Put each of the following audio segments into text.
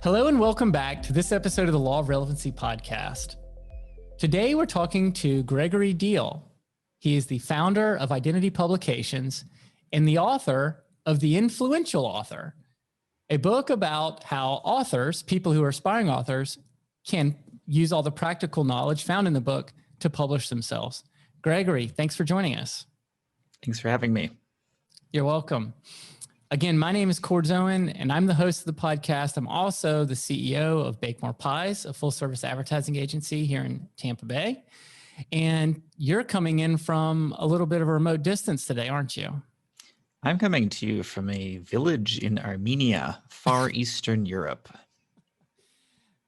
Hello and welcome back to this episode of the Law of Relevancy podcast. Today we're talking to Gregory Diehl. He is the founder of Identity Publications and the author of The Influential Author, a book about how authors, people who are aspiring authors, can use all the practical knowledge found in the book to publish themselves. Gregory, thanks for joining us. Thanks for having me. You're welcome. Again, my name is Cord Owen, and I'm the host of the podcast. I'm also the CEO of Bake More Pies, a full-service advertising agency here in Tampa Bay. And you're coming in from a little bit of a remote distance today, aren't you? I'm coming to you from a village in Armenia, far Eastern Europe.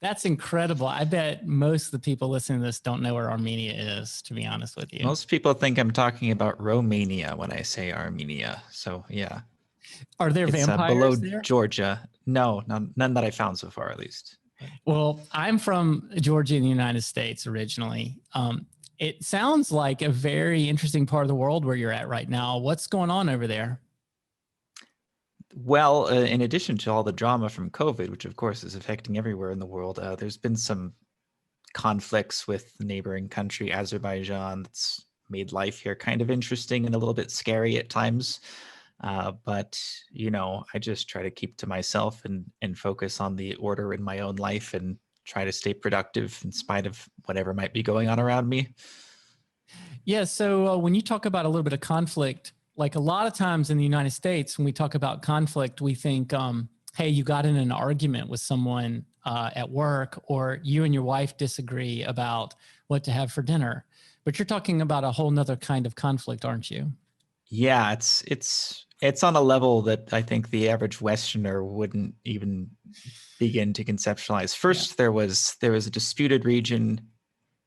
That's incredible. I bet most of the people listening to this don't know where Armenia is, to be honest with you. Most people think I'm talking about Romania when I say Armenia. So, yeah. Are there vampires below there? Georgia. No, none that I found so far, at least. Well, I'm from Georgia in the United States originally. It sounds like a very interesting part of the world where you're at right now. What's going on over there? Well, in addition to all the drama from COVID, which of course is affecting everywhere in the world, there's been some conflicts with the neighboring country, Azerbaijan, that's made life here kind of interesting and a little bit scary at times. But, you know, I just try to keep to myself and focus on the order in my own life and try to stay productive in spite of whatever might be going on around me. Yeah. So when you talk about a little bit of conflict, like a lot of times in the United States, when we talk about conflict, we think, hey, you got in an argument with someone at work, or you and your wife disagree about what to have for dinner. But you're talking about a whole nother kind of conflict, aren't you? Yeah, it's on a level that I think the average Westerner wouldn't even begin to conceptualize. First, there was a disputed region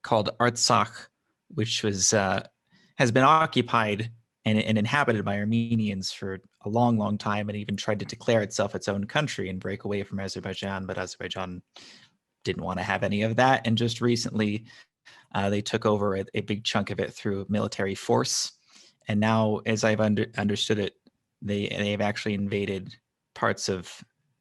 called Artsakh, which was has been occupied and inhabited by Armenians for a long, long time, and even tried to declare itself its own country and break away from Azerbaijan, but Azerbaijan didn't want to have any of that. And just recently, they took over a big chunk of it through military force. And now, as I've understood it, they've actually invaded parts of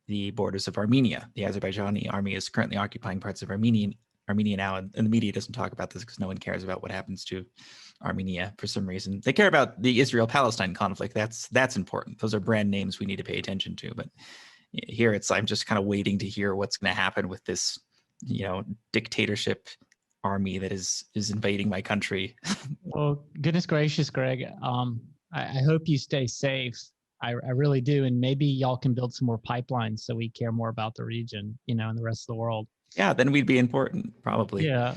the borders of Armenia. The Azerbaijani army is currently occupying parts of Armenia now, and the media doesn't talk about this because no one cares about what happens to Armenia for some reason. They care about the Israel-Palestine conflict. That's important. Those are brand names we need to pay attention to. But here, I'm just kind of waiting to hear what's going to happen with this, dictatorship army that is invading my country. Well, goodness gracious, Greg. I hope you stay safe. I really do. And maybe y'all can build some more pipelines so we care more about the region, and the rest of the world. Yeah, then we'd be important, probably. Yeah.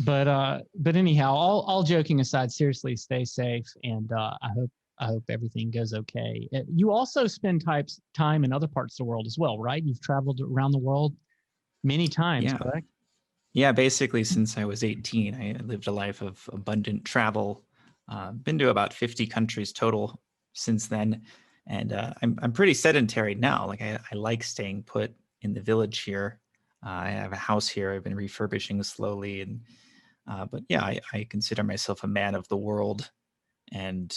But anyhow, all joking aside, seriously, stay safe. And I hope everything goes okay. You also spend time in other parts of the world as well, right? You've traveled around the world many times, correct? Yeah, basically since I was 18, I lived a life of abundant travel. Been to about 50 countries total since then. And I'm pretty sedentary now. Like I like staying put in the village here. I have a house here I've been refurbishing slowly. But yeah, I consider myself a man of the world. And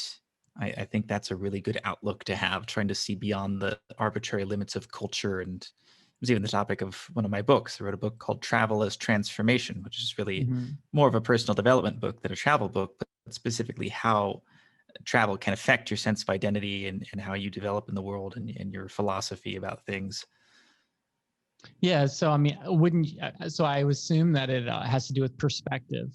I think that's a really good outlook to have, trying to see beyond the arbitrary limits of culture. And it was even the topic of one of my books. I wrote a book called Travel as Transformation, which is really more of a personal development book than a travel book, but specifically how travel can affect your sense of identity and how you develop in the world and your philosophy about things. Yeah. So, I mean, so I assume that it has to do with perspective.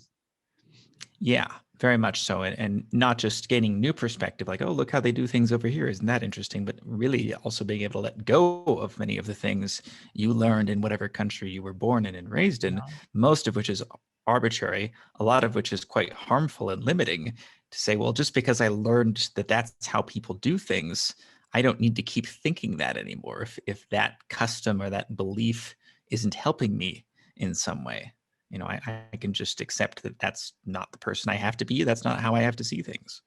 Yeah, very much so. And not just gaining new perspective, like, oh, look how they do things over here. Isn't that interesting? But really also being able to let go of many of the things you learned in whatever country you were born in and raised in, most of which is arbitrary, a lot of which is quite harmful and limiting, to say, well, just because I learned that that's how people do things, I don't need to keep thinking that anymore. If that custom or that belief isn't helping me in some way. I can just accept that that's not the person I have to be. That's not how I have to see things.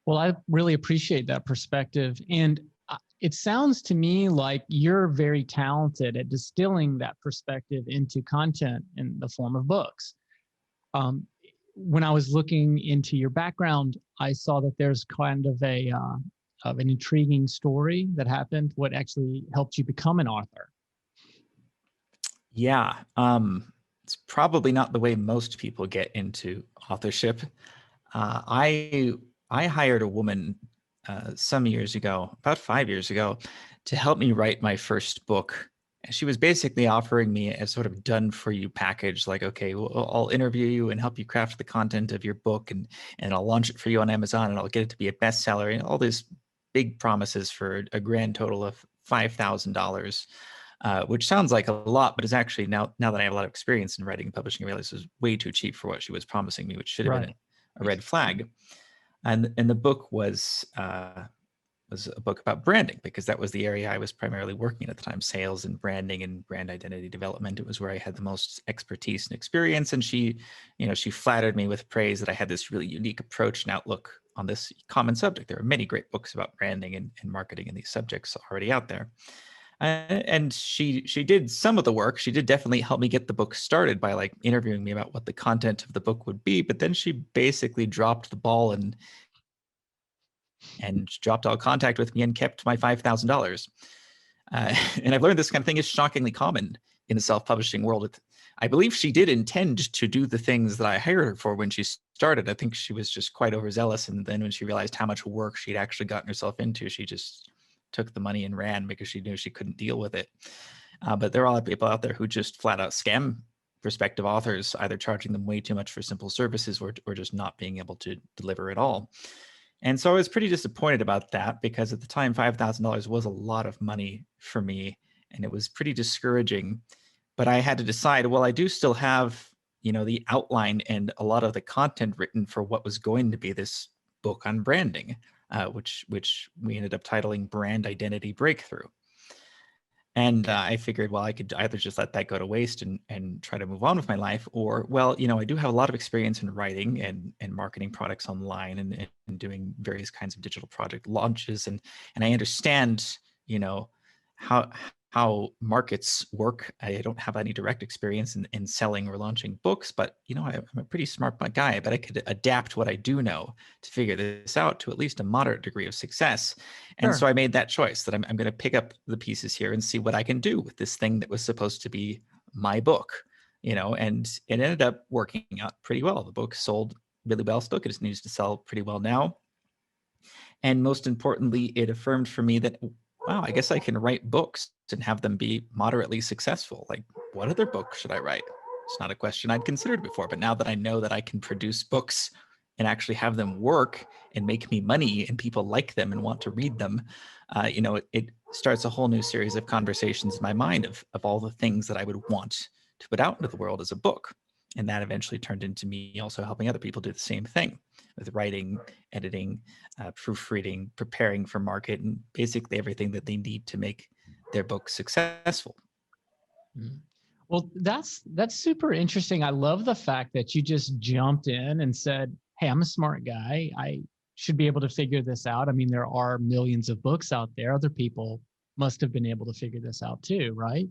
Well, I really appreciate that perspective. And it sounds to me like you're very talented at distilling that perspective into content in the form of books. When I was looking into your background, I saw that there's kind of an intriguing story that happened, what actually helped you become an author. Yeah. It's probably not the way most people get into authorship. I hired a woman some years ago, about 5 years ago, to help me write my first book. And she was basically offering me a sort of done for you package, like, okay, well, I'll interview you and help you craft the content of your book, and I'll launch it for you on Amazon, and I'll get it to be a bestseller, and all these big promises for a grand total of $5,000. Which sounds like a lot, but is actually, now that I have a lot of experience in writing and publishing, I realize it was way too cheap for what she was promising me, which should have been Right. a red flag. And the book was a book about branding, because that was the area I was primarily working in at the time: sales and branding and brand identity development. It was where I had the most expertise and experience. And she flattered me with praise that I had this really unique approach and outlook on this common subject. There are many great books about branding and marketing and these subjects already out there. And she did some of the work. She did definitely help me get the book started by like interviewing me about what the content of the book would be. But then she basically dropped the ball and dropped all contact with me and kept my $5,000. And I've learned this kind of thing is shockingly common in the self-publishing world. I believe she did intend to do the things that I hired her for when she started. I think she was just quite overzealous. And then when she realized how much work she'd actually gotten herself into, she just took the money and ran because she knew she couldn't deal with it. But there are a lot of people out there who just flat out scam prospective authors, either charging them way too much for simple services or just not being able to deliver at all. And so I was pretty disappointed about that, because at the time, $5,000 was a lot of money for me, and it was pretty discouraging. But I had to decide, well, I do still have, the outline and a lot of the content written for what was going to be this book on branding, which we ended up titling Brand Identity Breakthrough. And I figured, well, I could either just let that go to waste and try to move on with my life, or, well, I do have a lot of experience in writing and marketing products online and doing various kinds of digital project launches. And I understand, how markets work. I don't have any direct experience in selling or launching books, but, I'm a pretty smart guy. But I could adapt what I do know to figure this out to at least a moderate degree of success. And so Sure. I made that choice that I'm going to pick up the pieces here and see what I can do with this thing that was supposed to be my book, and it ended up working out pretty well. The book sold really well. Still continues to sell pretty well now. And most importantly, it affirmed for me that, wow, I guess I can write books and have them be moderately successful. Like, what other book should I write? It's not a question I'd considered before. But now that I know that I can produce books and actually have them work and make me money and people like them and want to read them, it starts a whole new series of conversations in my mind of all the things that I would want to put out into the world as a book. And that eventually turned into me also helping other people do the same thing with writing, editing, proofreading, preparing for market, and basically everything that they need to make their book successful. Mm. Well, that's super interesting. I love the fact that you just jumped in and said, "Hey, I'm a smart guy. I should be able to figure this out." I mean, there are millions of books out there. Other people must have been able to figure this out too, right?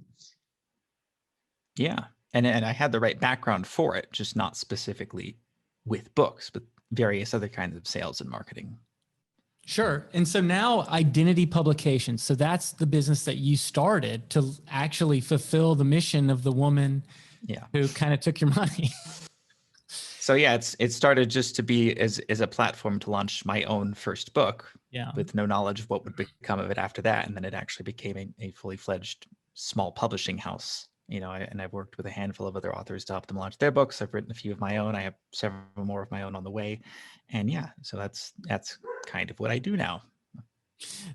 Yeah. And I had the right background for it, just not specifically with books, but various other kinds of sales and marketing. Sure. And so now identity publications. So that's the business that you started to actually fulfill the mission of the woman Yeah. who kind of took your money. So yeah, it started just to be as a platform to launch my own first book, Yeah. with no knowledge of what would become of it after that. And then it actually became a fully fledged small publishing house. And I've worked with a handful of other authors to help them launch their books. I've written a few of my own. I have several more of my own on the way. And yeah, so that's kind of what I do now.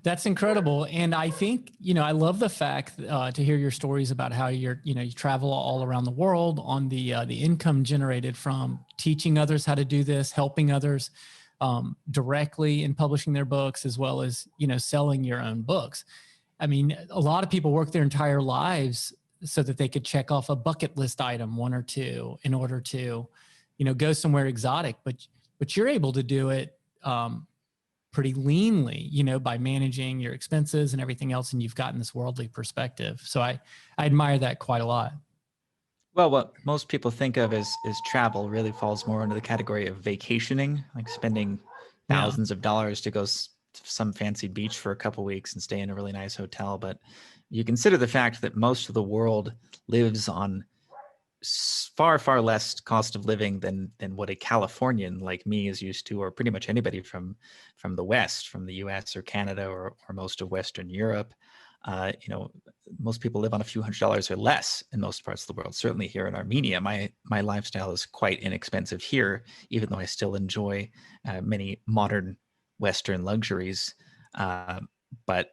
That's incredible. And I think, I love the fact to hear your stories about how you travel all around the world on the income generated from teaching others how to do this, helping others directly in publishing their books, as well as, selling your own books. I mean, a lot of people work their entire lives so that they could check off a bucket list item, one or two, in order to, go somewhere exotic. But you're able to do it pretty leanly, by managing your expenses and everything else. And you've gotten this worldly perspective. So I admire that quite a lot. Well, what most people think of as travel really falls more under the category of vacationing, like spending Yeah. thousands of dollars to go some fancy beach for a couple weeks and stay in a really nice hotel. But you consider the fact that most of the world lives on far, far less cost of living than what a Californian like me is used to, or pretty much anybody from the West, from the US or Canada or most of Western Europe. You know, most people live on a few $100s or less in most parts of the world. Certainly here in Armenia, my lifestyle is quite inexpensive here, even though I still enjoy many modern Western luxuries. But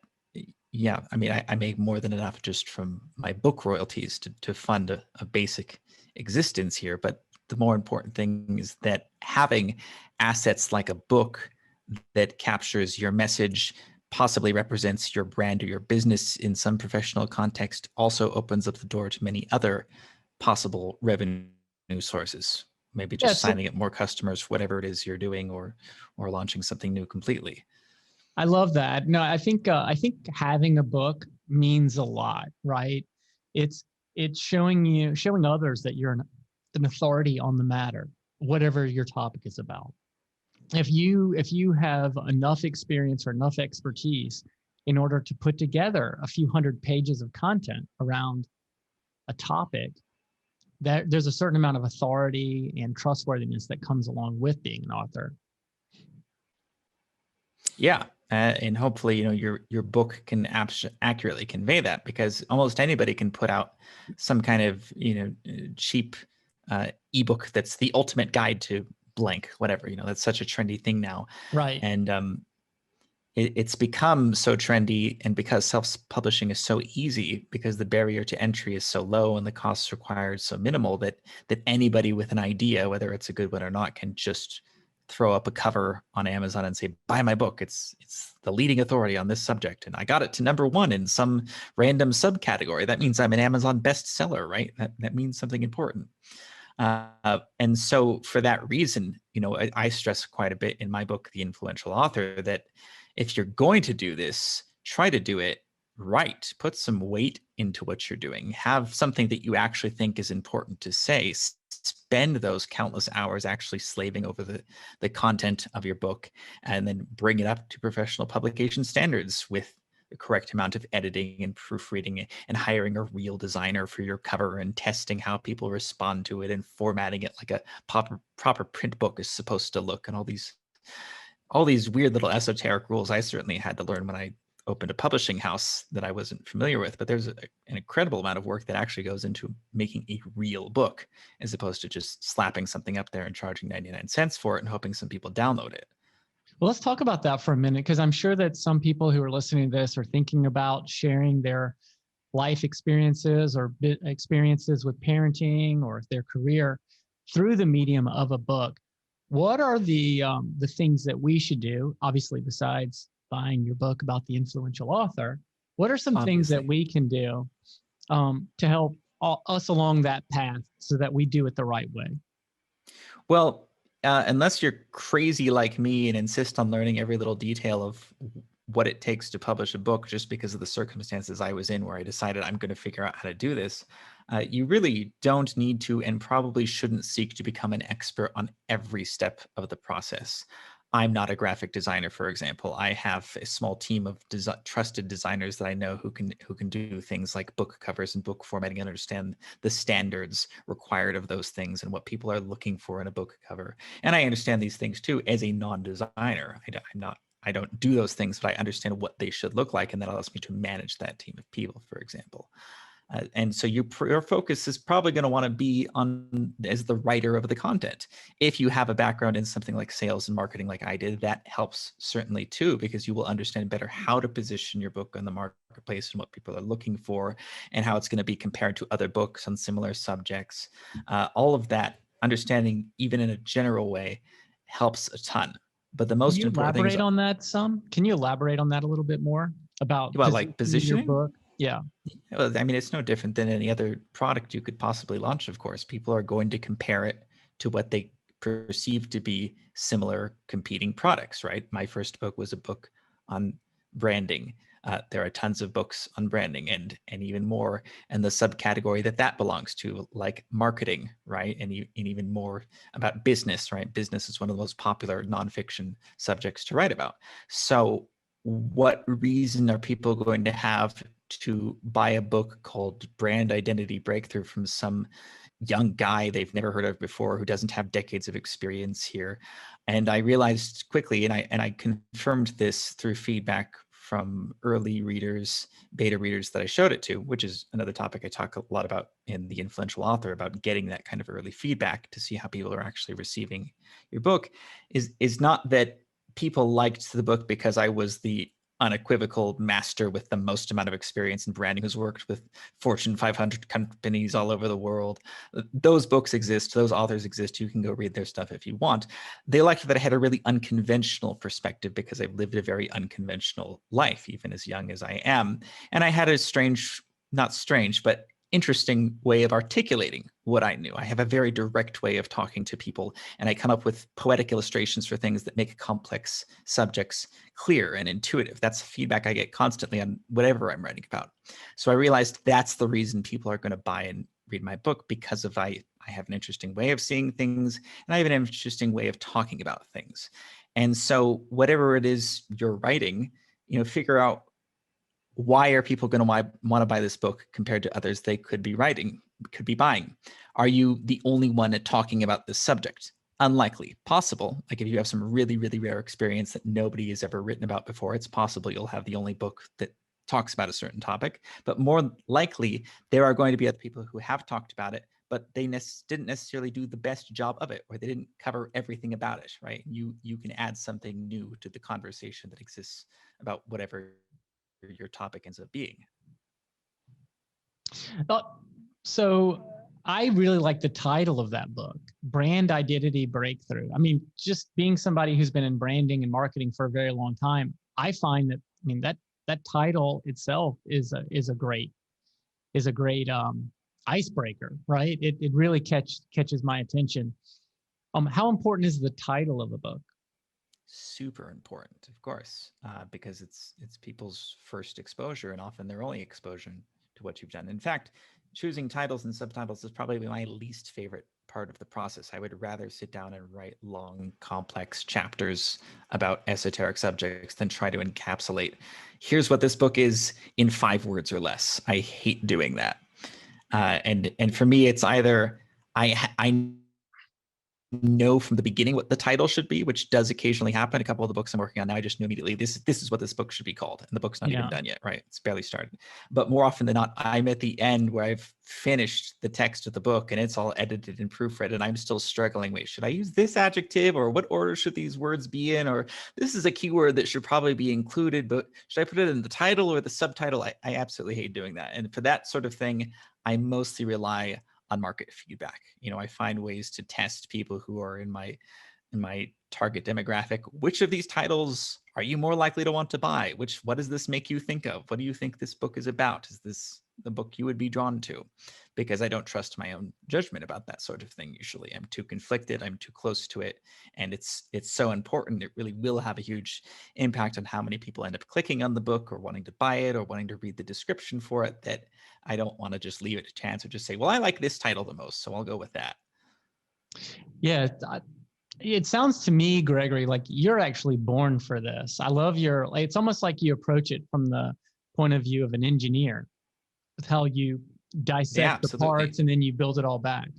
yeah, I mean, I make more than enough just from my book royalties to fund a basic existence here. But the more important thing is that having assets like a book that captures your message, possibly represents your brand or your business in some professional context, also opens up the door to many other possible revenue sources. Maybe Yeah, just signing up more customers, whatever it is you're doing, or launching something new completely. I love that. No, I think having a book means a lot, right? It's showing others that you're an authority on the matter, whatever your topic is about. If you have enough experience or enough expertise in order to put together a few hundred pages of content around a topic, that there's a certain amount of authority and trustworthiness that comes along with being an author. Yeah, and hopefully, you know, your book can accurately convey that, because almost anybody can put out some kind of, you know, cheap ebook that's the ultimate guide to blank, whatever. You know, that's such a trendy thing now, Right. and it's become so trendy, and because self-publishing is so easy, because the barrier to entry is so low and the costs required so minimal, that anybody with an idea, whether it's a good one or not, can just throw up a cover on Amazon and say, buy my book. It's the leading authority on this subject, and I got it to #1 in some random subcategory. That means I'm an Amazon bestseller, right? That means something important. And so for that reason, you know, I stress quite a bit in my book, The Influential Author, that if you're going to do this, try to do it right. Put some weight into what you're doing. Have something that you actually think is important to say. Spend those countless hours actually slaving over the content of your book, and then bring it up to professional publication standards with the correct amount of editing and proofreading, and hiring a real designer for your cover, and testing how people respond to it, and formatting it like a proper print book is supposed to look, and all these weird little esoteric rules I certainly had to learn when I opened a publishing house that I wasn't familiar with. But there's an incredible amount of work that actually goes into making a real book, as opposed to just slapping something up there and charging 99 cents for it and hoping some people download it. Well, let's talk about that for a minute, because I'm sure that some people who are listening to this are thinking about sharing their life experiences or experiences with parenting or their career through the medium of a book. What are the things that we should do, obviously, besides buying your book about the influential author? What are some things that we can do to help us along that path so that we do it the right way? Well, unless you're crazy like me and insist on learning every little detail of what it takes to publish a book, just because of the circumstances I was in, where I decided I'm going to figure out how to do this, you really don't need to, and probably shouldn't seek to become an expert on every step of the process. I'm not a graphic designer, for example. I have a small team of trusted designers that I know who can do things like book covers and book formatting, and understand the standards required of those things and what people are looking for in a book cover. And I understand these things too as a non-designer. I don't do those things, but I understand what they should look like, and that allows me to manage that team of people, for example. And so your focus is probably going to want to be on as the writer of the content. If you have a background in something like sales and marketing, like I did, that helps certainly too, because you will understand better how to position your book on the marketplace and what people are looking for, and how it's going to be compared to other books on similar subjects. All of that understanding, even in a general way, helps a ton. But the most important thing is, on that some? Can you elaborate on that a little bit more about like your positioning. book? Yeah. Well, I mean, it's no different than any other product you could possibly launch, of course. People are going to compare it to what they perceive to be similar competing products, right? My first book was a book on branding. There are tons of books on branding, and even more in the subcategory that belongs to, like marketing, right? And even more about business, right? Business is one of the most popular nonfiction subjects to write about. So what reason are people going to have to buy a book called Brand Identity Breakthrough from some young guy they've never heard of before who doesn't have decades of experience here? And I realized quickly, and I confirmed this through feedback from early readers, beta readers that I showed it to, which is another topic I talk a lot about in The Influential Author, about getting that kind of early feedback to see how people are actually receiving your book, is not that people liked the book because I was the unequivocal master with the most amount of experience in branding who's worked with Fortune 500 companies all over the world. Those books exist. Those authors exist. You can go read their stuff if you want. They liked that I had a really unconventional perspective because I've lived a very unconventional life, even as young as I am. And I had a strange, not strange, but interesting way of articulating what I knew. I have a very direct way of talking to people, and I come up with poetic illustrations for things that make complex subjects clear and intuitive. That's feedback I get constantly on whatever I'm writing about. So I realized that's the reason people are going to buy and read my book, because of I have an interesting way of seeing things, and I have an interesting way of talking about things. And so whatever it is you're writing, figure out, why are people going to want to buy this book compared to others they could be buying? Are you the only one at talking about this subject? Unlikely. Possible. Like if you have some really, really rare experience that nobody has ever written about before, it's possible you'll have the only book that talks about a certain topic. But more likely, there are going to be other people who have talked about it, but they didn't necessarily do the best job of it, or they didn't cover everything about it, right? You can add something new to the conversation that exists about whatever your topic ends up being. So I really like the title of that book, Brand Identity Breakthrough. I mean, just being somebody who's been in branding and marketing for a very long time, I find that that title itself is a great icebreaker, right? It really catches my attention. How important is the title of the book? Super important, of course, because it's people's first exposure and often their only exposure to what you've done. In fact, choosing titles and subtitles is probably my least favorite part of the process. I would rather sit down and write long, complex chapters about esoteric subjects than try to encapsulate, here's what this book is in 5 words or less. I hate doing that. And for me, it's either I know from the beginning what the title should be, which does occasionally happen. A couple of the books I'm working on now, I just knew immediately this is what this book should be called, and the book's not even done yet, right? It's barely started. But more often than not, I'm at the end where I've finished the text of the book and it's all edited and proofread, and I'm still struggling. Wait, should I use this adjective, or what order should these words be in? Or this is a keyword that should probably be included, but should I put it in the title or the subtitle? I absolutely hate doing that. And for that sort of thing, I mostly rely on market feedback. I find ways to test people who are in my target demographic. Which of these titles are you more likely to want to buy? What does this make you think of? What do you think this book is about? Is this the book you would be drawn to? Because I don't trust my own judgment about that sort of thing usually. I'm too conflicted, I'm too close to it, and it's so important. It really will have a huge impact on how many people end up clicking on the book or wanting to buy it or wanting to read the description for it, that I don't want to just leave it to chance or just say, well, I like this title the most, so I'll go with that. Yeah, it sounds to me, Gregory, like you're actually born for this. I love it's almost like you approach it from the point of view of an engineer, with how you dissect the parts and then you build it all back.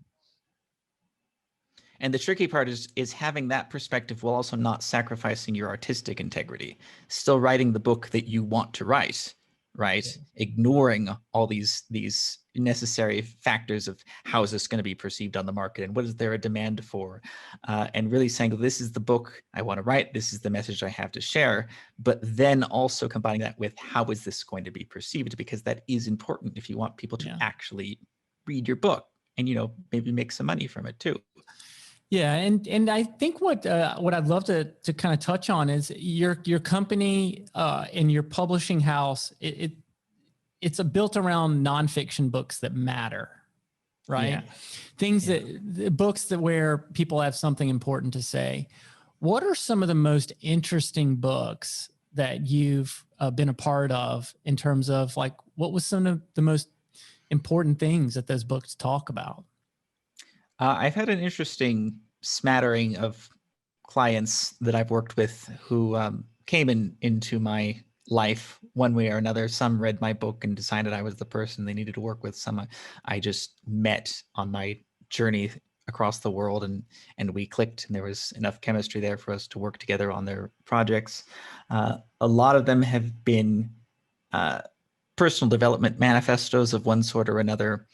And the tricky part is having that perspective while also not sacrificing your artistic integrity, still writing the book that you want to write, right? Yeah. Ignoring all these necessary factors of how is this going to be perceived on the market and what is there a demand for, and really saying, this is the book I want to write, this is the message I have to share, but then also combining that with how is this going to be perceived, because that is important if you want people to actually read your book and maybe make some money from it too. Yeah, and I think what I'd love to kind of touch on is your company and your publishing house. It's built around nonfiction books that matter, right? Yeah. Books where people have something important to say. What are some of the most interesting books that you've been a part of in terms of, like, what was some of the most important things that those books talk about? I've had an interesting smattering of clients that I've worked with who came into my life one way or another. Some read my book and decided I was the person they needed to work with. Some I just met on my journey across the world, and we clicked, and there was enough chemistry there for us to work together on their projects. A lot of them have been personal development manifestos of one sort or another,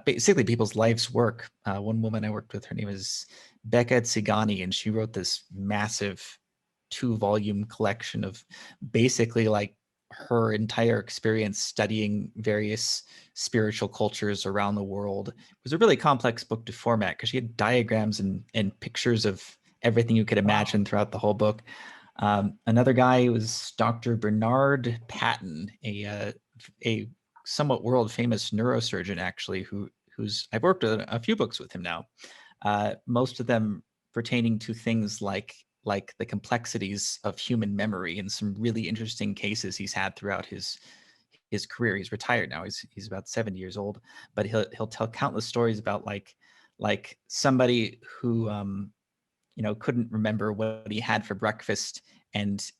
basically people's life's work. One woman I worked with, her name is Becca Tsigani, and she wrote this massive 2-volume collection of basically like her entire experience studying various spiritual cultures around the world. It was a really complex book to format because she had diagrams and pictures of everything you could imagine throughout the whole book. Another guy was Dr. Bernard Patton, a somewhat world famous neurosurgeon, actually, who's I've worked on a few books with him now. Most of them pertaining to things like the complexities of human memory and some really interesting cases he's had throughout his career. He's retired now. He's about 70 years old, but he'll tell countless stories about like somebody who couldn't remember what he had for breakfast and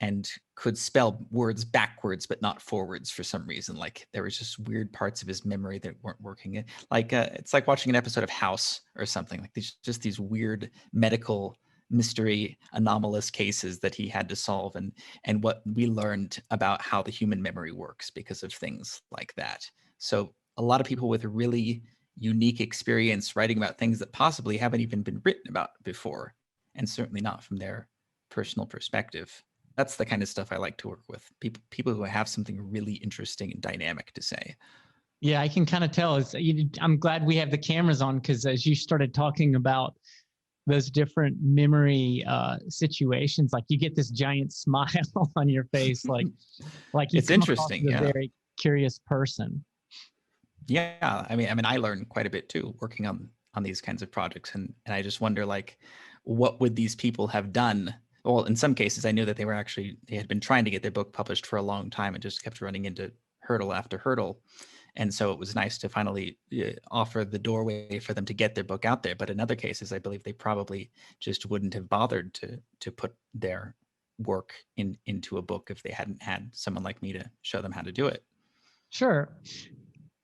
could spell words backwards but not forwards for some reason. Like there was just weird parts of his memory that weren't working. Like it's like watching an episode of House or something. Like these weird medical mystery anomalous cases that he had to solve, and what we learned about how the human memory works because of things like that. So a lot of people with a really unique experience writing about things that possibly haven't even been written about before, and certainly not from their personal perspective. That's the kind of stuff I like to work with. People who have something really interesting and dynamic to say. Yeah, I can kind of tell. I'm glad we have the cameras on, because as you started talking about those different memory situations, like you get this giant smile on your face, like you it's come interesting. across as a Yeah. very curious person. Yeah, I mean, I learn quite a bit too working on these kinds of projects, and I just wonder, like, what would these people have done? Well, in some cases, I knew that they had been trying to get their book published for a long time and just kept running into hurdle after hurdle. And so it was nice to finally offer the doorway for them to get their book out there. But in other cases, I believe they probably just wouldn't have bothered to put their work into a book if they hadn't had someone like me to show them how to do it. Sure.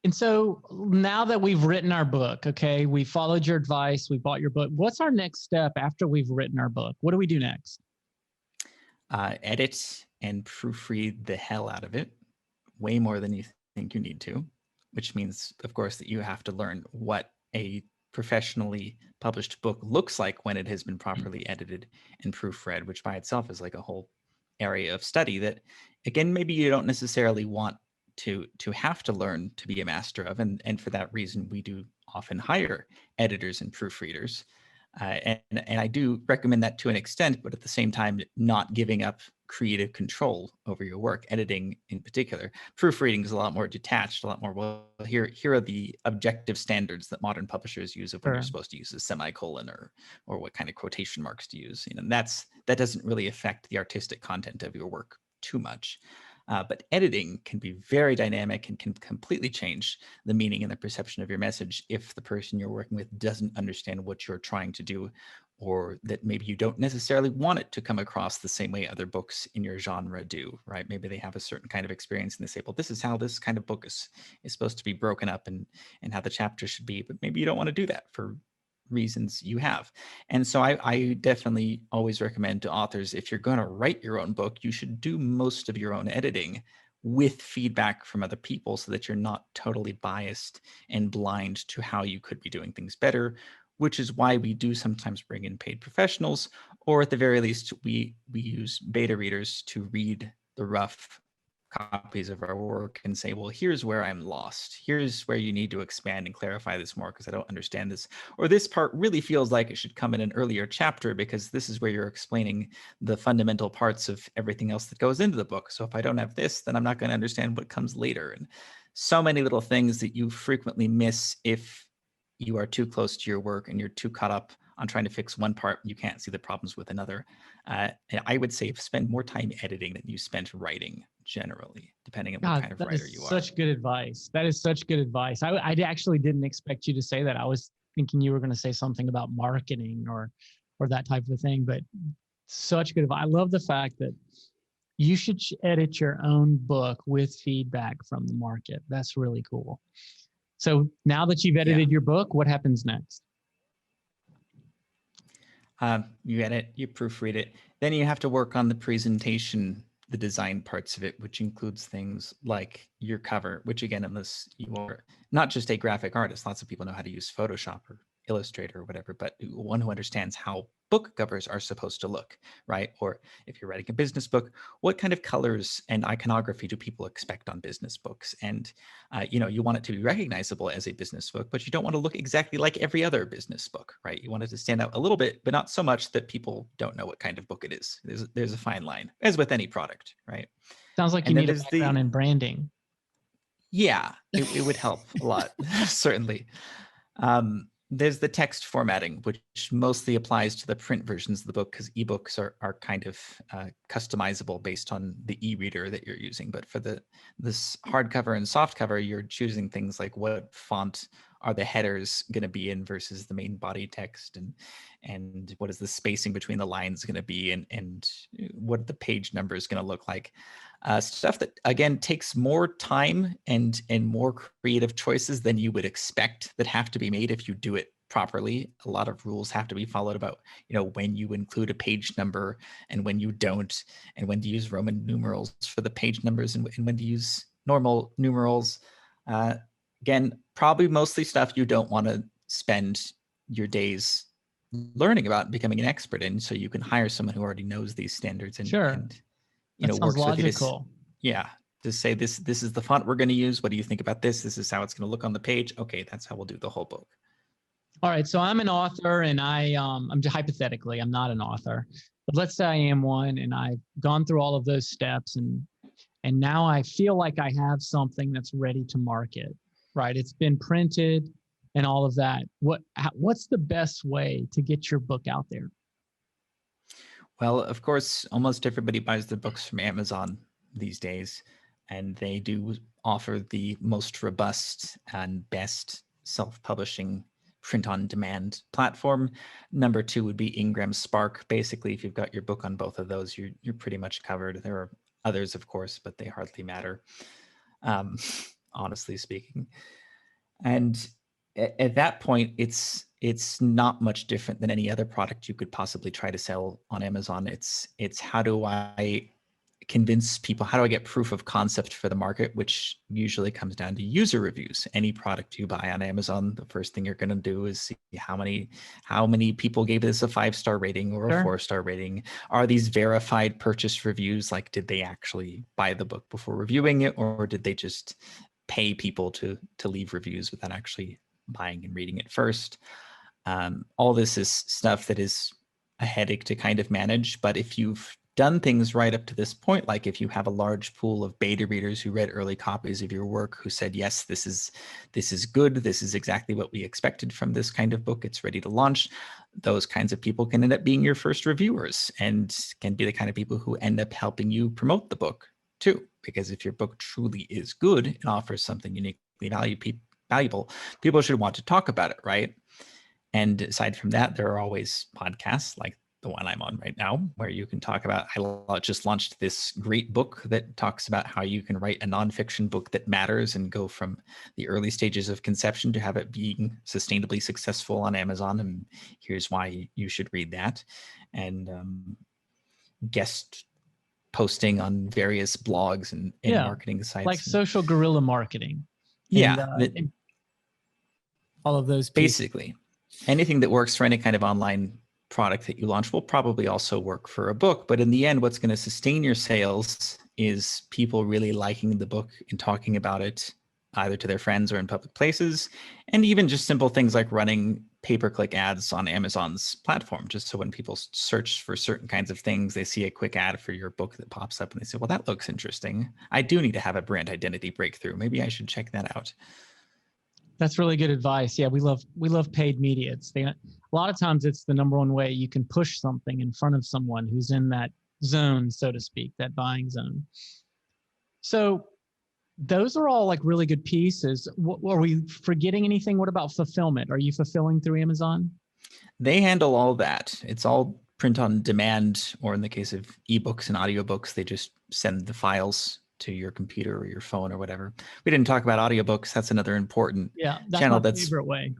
And so now that we've written our book, okay, we followed your advice, we bought your book. What's our next step after we've written our book? What do we do next? Edit and proofread the hell out of it, way more than you think you need to, which means, of course, that you have to learn what a professionally published book looks like when it has been properly edited and proofread, which by itself is like a whole area of study that, again, maybe you don't necessarily want to have to learn to be a master of, and for that reason, we do often hire editors and proofreaders. And I do recommend that to an extent, but at the same time, not giving up creative control over your work, editing in particular. Proofreading is a lot more detached, a lot more, well, here are the objective standards that modern publishers use of when you're supposed to use a semicolon or what kind of quotation marks to use. And that doesn't really affect the artistic content of your work too much. But editing can be very dynamic and can completely change the meaning and the perception of your message if the person you're working with doesn't understand what you're trying to do, or that maybe you don't necessarily want it to come across the same way other books in your genre do, right? Maybe they have a certain kind of experience and they say, well, this is how this kind of book is supposed to be broken up and how the chapter should be, but maybe you don't want to do that for reasons you have. And so I definitely always recommend to authors, if you're going to write your own book, you should do most of your own editing with feedback from other people so that you're not totally biased and blind to how you could be doing things better, which is why we do sometimes bring in paid professionals, or at the very least, we use beta readers to read the rough copies of our work and say, well, here's where I'm lost. Here's where you need to expand and clarify this more because I don't understand this. Or this part really feels like it should come in an earlier chapter because this is where you're explaining the fundamental parts of everything else that goes into the book. So if I don't have this, then I'm not going to understand what comes later. And so many little things that you frequently miss if you are too close to your work and you're too caught up on trying to fix one part, you can't see the problems with another. And I would say spend more time editing than you spent writing generally, depending on what kind of writer you are. Such good advice. That is such good advice. I actually didn't expect you to say that. I was thinking you were going to say something about marketing or that type of thing, but such good advice. I love the fact that you should edit your own book with feedback from the market. That's really cool. So now that you've edited your book, what happens next? You edit, you proofread it. Then you have to work on the presentation, the design parts of it, which includes things like your cover, which again, unless you are not just a graphic artist, lots of people know how to use Photoshop or Illustrator or whatever, but one who understands how book covers are supposed to look, right? Or if you're writing a business book, what kind of colors and iconography do people expect on business books? And you want it to be recognizable as a business book, but you don't want to look exactly like every other business book, right? You want it to stand out a little bit, but not so much that people don't know what kind of book it is. There's a fine line, as with any product, right? Sounds like you need a background in branding. Yeah, it would help a lot, certainly. There's the text formatting, which mostly applies to the print versions of the book because ebooks are kind of customizable based on the e-reader that you're using. But for this hardcover and softcover, you're choosing things like what font are the headers going to be in versus the main body text, and what is the spacing between the lines going to be, and what the page number is going to look like. Stuff that again takes more time and more creative choices than you would expect that have to be made if you do it properly. A lot of rules have to be followed about, when you include a page number and when you don't, and when to use Roman numerals for the page numbers and when to use normal numerals. Again, probably mostly stuff you don't want to spend your days learning about and becoming an expert in, so you can hire someone who already knows these standards and that sounds works logical. with you to say this is the font we're going to use. What do you think about this? This is how it's going to look on the page. Okay, that's how we'll do the whole book. All right, so I'm an author, and I'm just hypothetically, I'm not an author, but let's say I am one, and I've gone through all of those steps, and now I feel like I have something that's ready to market. Right, it's been printed and all of that. What's the best way to get your book out there? Well, of course, almost everybody buys their books from Amazon these days, and they do offer the most robust and best self-publishing print-on-demand platform. Number 2 would be Ingram Spark. Basically, if you've got your book on both of those, you're pretty much covered. There are others, of course, but they hardly matter, honestly speaking. And at that point, it's not much different than any other product you could possibly try to sell on Amazon. It's how do I convince people, how do I get proof of concept for the market, which usually comes down to user reviews. Any product you buy on Amazon, the first thing you're going to do is see how many people gave this a 5-star rating or a 4-star rating. Are these verified purchase reviews? Like, did they actually buy the book before reviewing it, or did they just pay people to leave reviews without actually buying and reading it first? All this is stuff that is a headache to kind of manage, but if you've done things right up to this point, like if you have a large pool of beta readers who read early copies of your work, who said, yes, this is good, this is exactly what we expected from this kind of book, it's ready to launch, those kinds of people can end up being your first reviewers and can be the kind of people who end up helping you promote the book too. Because if your book truly is good and offers something uniquely valuable, people should want to talk about it, right? And aside from that, there are always podcasts like the one I'm on right now, where you can talk about, I just launched this great book that talks about how you can write a nonfiction book that matters and go from the early stages of conception to have it being sustainably successful on Amazon. And here's why you should read that. And guest posting on various blogs and marketing sites. Like social guerrilla marketing. Yeah. And all of those pieces. Basically. Anything that works for any kind of online product that you launch will probably also work for a book. But in the end, what's going to sustain your sales is people really liking the book and talking about it either to their friends or in public places. And even just simple things like running pay-per-click ads on Amazon's platform, just so when people search for certain kinds of things, they see a quick ad for your book that pops up and they say, well, that looks interesting. I do need to have a brand identity breakthrough. Maybe I should check that out. That's really good advice. Yeah, we love paid media. A lot of times it's the number one way you can push something in front of someone who's in that zone, so to speak, that buying zone. So those are all like really good pieces. Are we forgetting anything? What about fulfillment? Are you fulfilling through Amazon? They handle all that. It's all print on demand, or in the case of ebooks and audiobooks, they just send the files to your computer or your phone or whatever. We didn't talk about audiobooks. That's another important Yeah, that's channel my that's favorite way.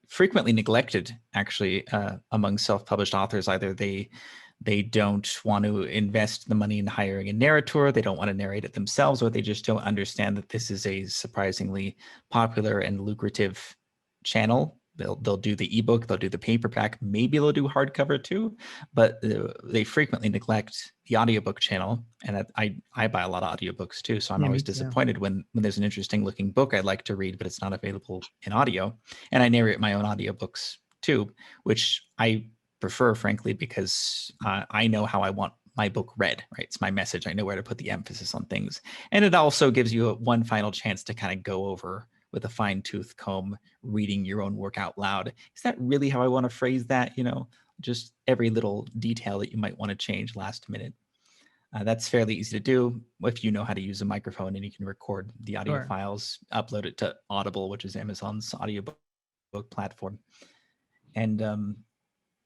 frequently neglected, actually, among self-published authors. Either they don't want to invest the money in hiring a narrator, they don't want to narrate it themselves, or they just don't understand that this is a surprisingly popular and lucrative channel. They'll do the ebook, they'll do the paperback, maybe they'll do hardcover too, but they frequently neglect the audiobook channel. And I buy a lot of audiobooks too, so I'm Yeah, me always too. disappointed when there's an interesting looking book I'd like to read, but it's not available in audio. And I narrate my own audiobooks too, which I prefer, frankly, because I know how I want my book read, right? It's my message. I know where to put the emphasis on things. And it also gives you one final chance to kind of go over with a fine tooth comb, reading your own work out loud. Is that really how I want to phrase that? Just every little detail that you might want to change last minute. That's fairly easy to do if you know how to use a microphone and you can record the audio files, upload it to Audible, which is Amazon's audiobook platform. And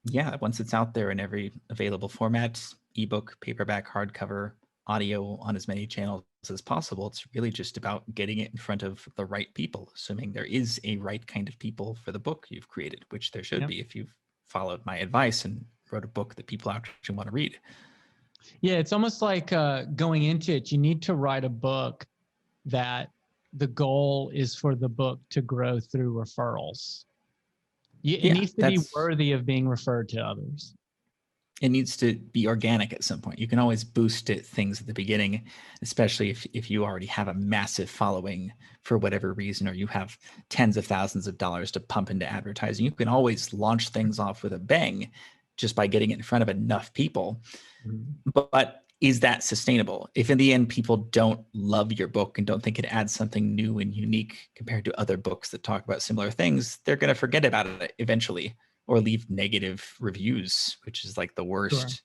yeah, once it's out there in every available format, ebook, paperback, hardcover, audio on as many channels as possible, it's really just about getting it in front of the right people, assuming there is a right kind of people for the book you've created, which there should be if you've followed my advice and wrote a book that people actually want to read. Yeah, it's almost like going into it, you need to write a book that the goal is for the book to grow through referrals. It needs to be worthy of being referred to others. It needs to be organic at some point. You can always boost things at the beginning, especially if you already have a massive following for whatever reason, or you have tens of thousands of dollars to pump into advertising. You can always launch things off with a bang just by getting it in front of enough people. Mm-hmm. But is that sustainable? If in the end people don't love your book and don't think it adds something new and unique compared to other books that talk about similar things, they're going to forget about it eventually, or leave negative reviews, which is like the worst.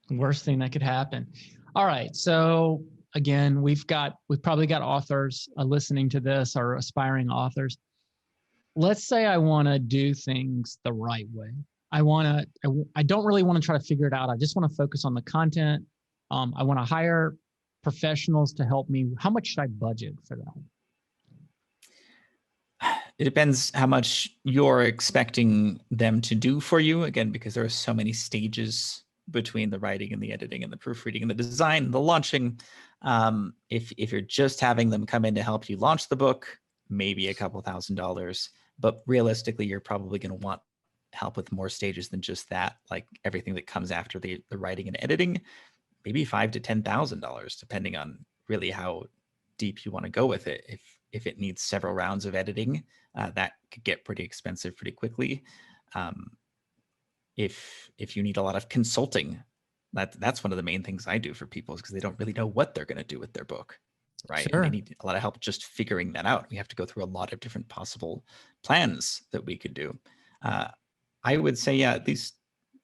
Sure. Worst thing that could happen. All right. So again, we've probably got authors listening to this, or aspiring authors. Let's say I want to do things the right way. I don't really want to try to figure it out. I just want to focus on the content. I want to hire professionals to help me. How much should I budget for that? It depends how much you're expecting them to do for you. Again, because there are so many stages between the writing and the editing and the proofreading and the design and the launching. If you're just having them come in to help you launch the book, maybe a couple $1,000s. But realistically, you're probably going to want help with more stages than just that, like everything that comes after the writing and editing, maybe $5,000 to $10,000, depending on really how deep you want to go with it. If it needs several rounds of editing, that could get pretty expensive pretty quickly. If you need a lot of consulting, that's one of the main things I do for people, is because they don't really know what they're going to do with their book, right? Sure. And they need a lot of help just figuring that out. We have to go through a lot of different possible plans that we could do. I would say, yeah, at least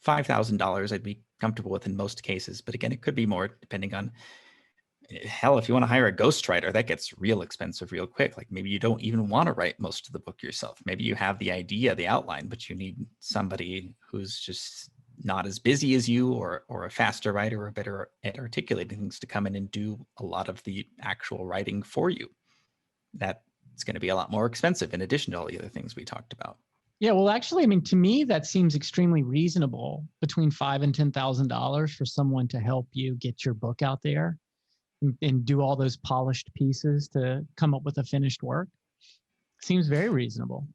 $5,000 I'd be comfortable with in most cases. But again, it could be more depending on, hell, if you want to hire a ghostwriter, that gets real expensive real quick. Like maybe you don't even want to write most of the book yourself. Maybe you have the idea, the outline, but you need somebody who's just not as busy as you, or a faster writer, or better at articulating things, to come in and do a lot of the actual writing for you. That's going to be a lot more expensive in addition to all the other things we talked about. Yeah, well, actually, I mean, to me, that seems extremely reasonable, between $5,000 and $10,000 for someone to help you get your book out there and do all those polished pieces to come up with a finished work. Seems very reasonable.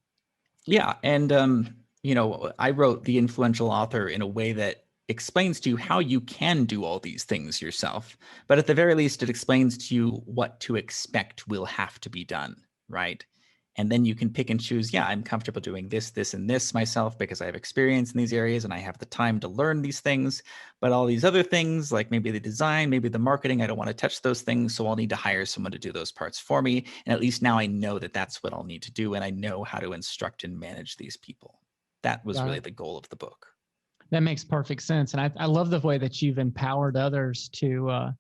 Yeah, and I wrote The Influential Author in a way that explains to you how you can do all these things yourself, but at the very least, it explains to you what to expect will have to be done, right? And then you can pick and choose, yeah, I'm comfortable doing this, this, and this myself because I have experience in these areas and I have the time to learn these things. But all these other things, like maybe the design, maybe the marketing, I don't want to touch those things. So I'll need to hire someone to do those parts for me. And at least now I know that that's what I'll need to do. And I know how to instruct and manage these people. That was really the goal of the book. That makes perfect sense. And I love the way that you've empowered others to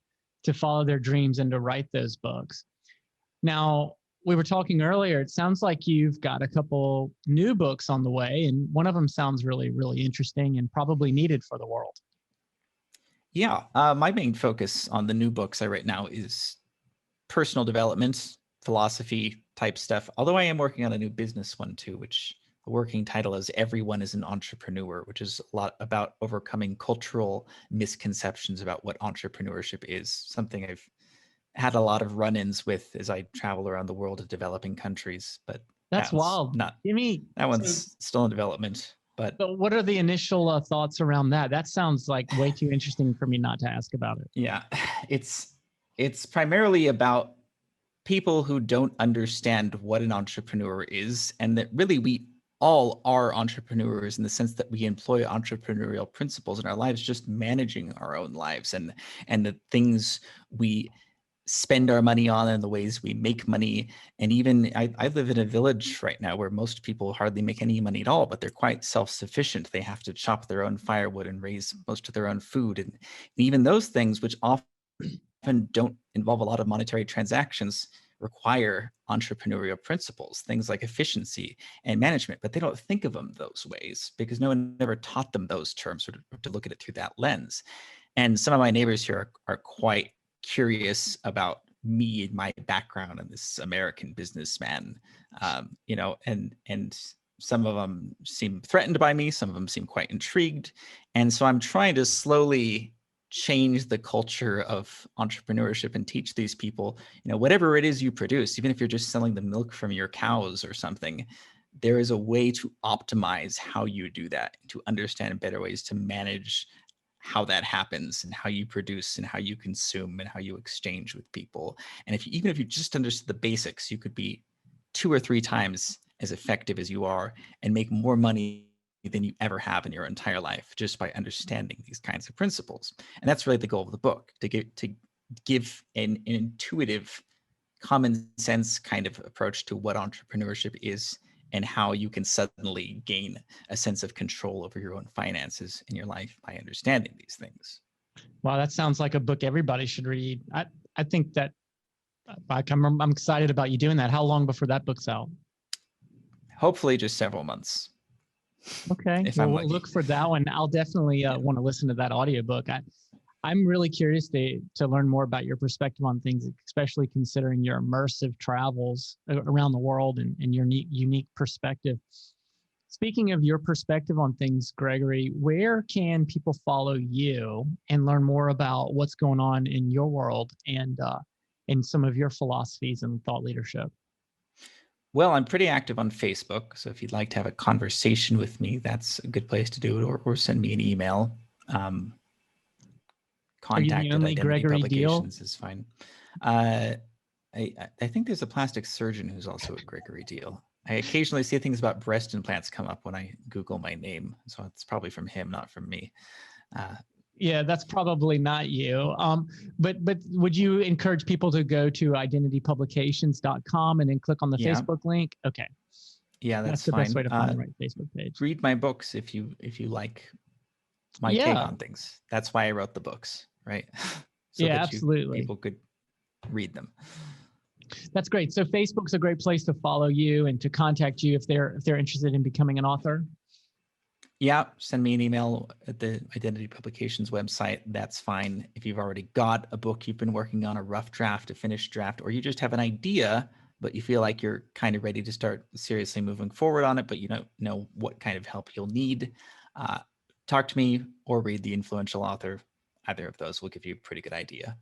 follow their dreams and to write those books. Now, we were talking earlier, it sounds like you've got a couple new books on the way, and one of them sounds really, really interesting and probably needed for the world. Yeah, my main focus on the new books I write now is personal development, philosophy type stuff. Although I am working on a new business one too, which the working title is Everyone is an Entrepreneur, which is a lot about overcoming cultural misconceptions about what entrepreneurship is, something I've had a lot of run-ins with as I travel around the world of developing countries. But That's wild. that one's still in development. But what are the initial thoughts around that? That sounds like way too interesting for me not to ask about it. yeah, it's primarily about people who don't understand what an entrepreneur is, and that really we all are entrepreneurs in the sense that we employ entrepreneurial principles in our lives, just managing our own lives and the things we spend our money on and the ways we make money. And even I live in a village right now where most people hardly make any money at all, but they're quite self-sufficient. They have to chop their own firewood and raise most of their own food. And even those things, which often don't involve a lot of monetary transactions, require entrepreneurial principles, things like efficiency and management, but they don't think of them those ways because no one ever taught them those terms or to look at it through that lens. And some of my neighbors here are quite curious about me and my background and this American businessman, and some of them seem threatened by me. Some of them seem quite intrigued. And so I'm trying to slowly change the culture of entrepreneurship and teach these people, whatever it is you produce, even if you're just selling the milk from your cows or something, there is a way to optimize how you do that, to understand better ways to manage how that happens and how you produce and how you consume and how you exchange with people. And even if you just understood the basics, you could be 2 or 3 times as effective as you are and make more money than you ever have in your entire life just by understanding these kinds of principles. And that's really the goal of the book, to give an intuitive, common sense kind of approach to what entrepreneurship is and how you can suddenly gain a sense of control over your own finances in your life by understanding these things. Wow, that sounds like a book everybody should read. I think that I'm excited about you doing that. How long before that book's out? Hopefully just several months. Okay, well, we'll look for that one. I'll definitely want to listen to that audiobook. I'm really curious to learn more about your perspective on things, especially considering your immersive travels around the world and your unique perspective. Speaking of your perspective on things, Gregory, where can people follow you and learn more about what's going on in your world and some of your philosophies and thought leadership? Well, I'm pretty active on Facebook, so if you'd like to have a conversation with me, that's a good place to do it, or send me an email. Contact at Identity Gregory Publications Diehl? is fine. I think there's a plastic surgeon who's also at Gregory Diehl. I occasionally see things about breast implants come up when I Google my name, so it's probably from him, not from me. Yeah, that's probably not you. But would you encourage people to go to identitypublications.com and then click on the Facebook link? Okay. Yeah, that's the fine. Best way to find the right Facebook page. Read my books if you like my take on things. That's why I wrote the books, right? So that absolutely. People could read them. That's great. So Facebook's a great place to follow you and to contact you if they're interested in becoming an author. Yeah, send me an email at the Identity Publications website. That's fine. If you've already got a book you've been working on, a rough draft, a finished draft, or you just have an idea, but you feel like you're kind of ready to start seriously moving forward on it, but you don't know what kind of help you'll need, talk to me or read The Influential Author. Either of those will give you a pretty good idea.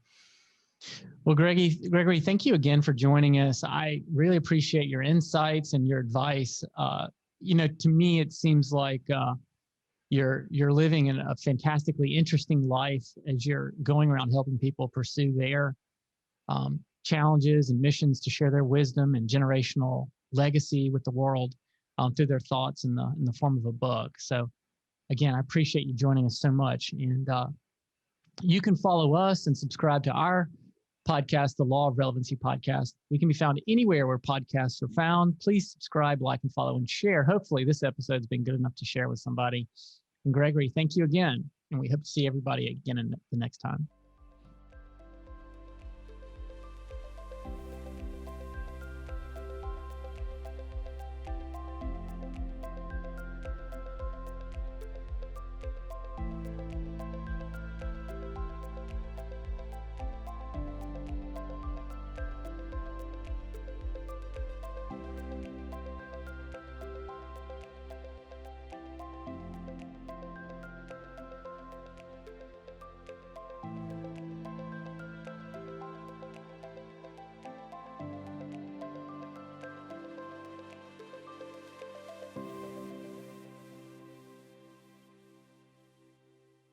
Well, Gregory, thank you again for joining us. I really appreciate your insights and your advice. To me, it seems like you're living in a fantastically interesting life as you're going around helping people pursue their challenges and missions to share their wisdom and generational legacy with the world through their thoughts in the form of a book. So, again, I appreciate you joining us so much. And you can follow us and subscribe to our podcast, the Law of Relevancy podcast. We can be found anywhere where podcasts are found. Please subscribe, like, and follow, and share. Hopefully this episode's been good enough to share with somebody. And Gregory, thank you again. And we hope to see everybody again in the next time.